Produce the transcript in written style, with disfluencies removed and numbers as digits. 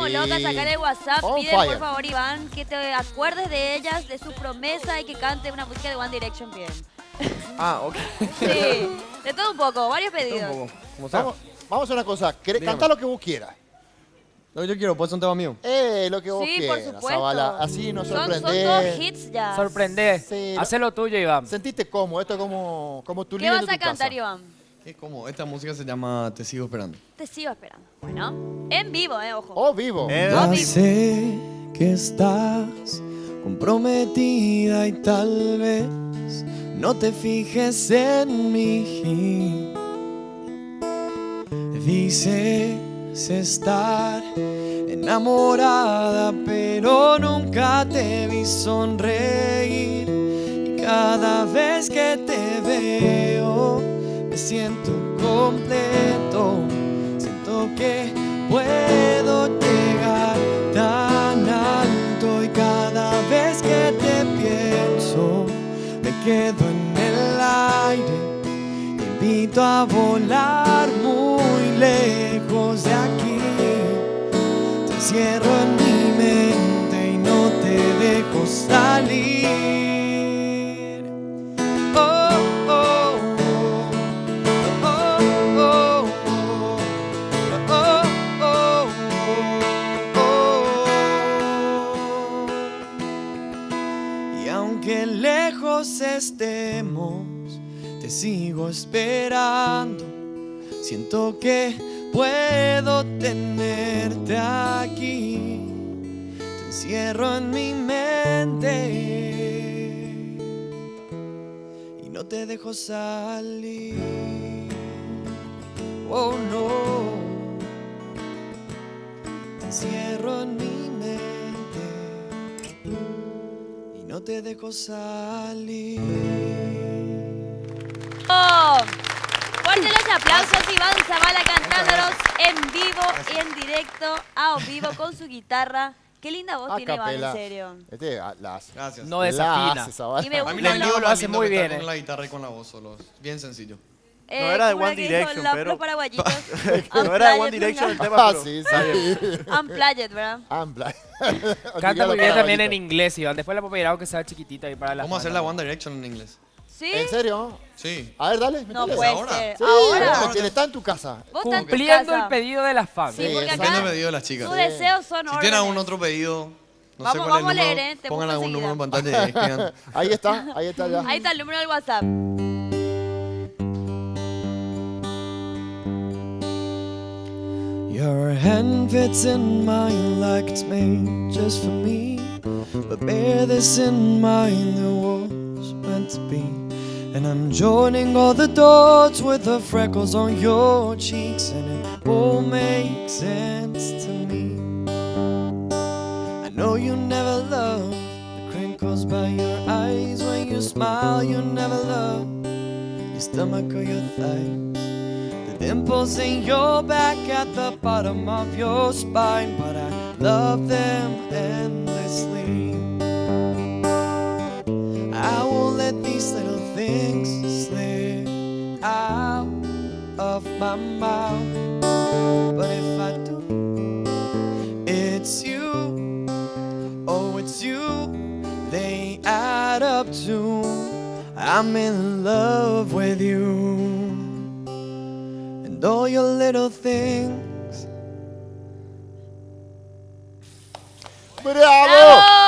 loca, sacar el WhatsApp. On Piden, por fire. favor, Iván, que te acuerdes de ellas, de su promesa y que cante una música de One Direction bien. Ah, ok. Sí, de todo un poco, varios pedidos. Un poco. Como sea. Vamos a hacer una cosa. Dígame. Canta lo que vos quieras. Lo que yo quiero, pues es un tema mío. Lo que vos Sí, por quieras, supuesto. Zavala. Así nos Son sorprendés. todos hits ya. Sorprende. Sí, Haz lo tuyo, Iván. Sentiste cómo, esto es como tu ¿Qué living vas de a tu cantar, casa. Iván? Es como, esta música se llama Te sigo esperando. Te sigo esperando. Bueno, en vivo, ojo. Oh, vivo. Ya sé que estás comprometida y tal vez no te fijes en mí. Dices estar enamorada, pero nunca te vi sonreír. Y cada vez que te veo me siento completo. Siento que puedo llegar tan alto y cada vez que te pienso me quedo en el aire. Te invito a volar muy lejos de aquí. Te encierro en mi mente y no te dejo salir. Oh, oh, oh, oh, oh, oh, oh, oh. Y aunque lejos estemos, te sigo esperando. Siento que puedo tenerte aquí. Te encierro en mi mente y no te dejo salir. Oh no. Te encierro en mi mente y no te dejo salir. Oh, fuerte los aplausos, Iván Zavala cantándonos en vivo y en directo, a vivo con su guitarra. Qué linda voz tiene Iván, en Capela. serio. Gracias. No la desafina. hace, Zavala. Y me A gusta mí en vivo lo hace lindo muy que está bien, con la guitarra y con la voz solo. Bien sencillo. No era de ¿cómo One que dijo Direction, pero- los paraguayitos? No era de One Direction el tema, Ah, pero... sí, está bien. sí. Unplugged, ¿verdad? Ampla. Canta muy bien también en inglés, Iván. Después la puedo que sea chiquitita ahí para la Vamos a hacer la One Direction en inglés. ¿Sí? ¿En serio? Sí. A ver, dale. No métele. puede ahora. ser. Sí, Ahora. Él está en tu casa. Vos estás en tu Cumpliendo casa. el pedido de las fans. Sí, Sí, porque exacto. Depende del acá pedido de las chicas. sus deseos son Si órdenes. tienen algún otro pedido, no sé Vamos- cuál es vamos a el leer, número, te pongan busco algún número en enseguida. pantalla y escriban. Ahí está ya. Ahí está el número del WhatsApp. Your hand fits in mine like it's made just for me. But bear this in mind, it was meant to be. And I'm joining all the dots with the freckles on your cheeks, and it all makes sense to me. I know you never loved the crinkles by your eyes. When you smile, you never loved your stomach or your thighs. Dimples in your back at the bottom of your spine, but I love them endlessly. I won't let these little things slip out of my mouth, but if I do, it's you, oh it's you, they add up to I'm in love with you. And all your little things. ¡Bravo! ¡Bravo!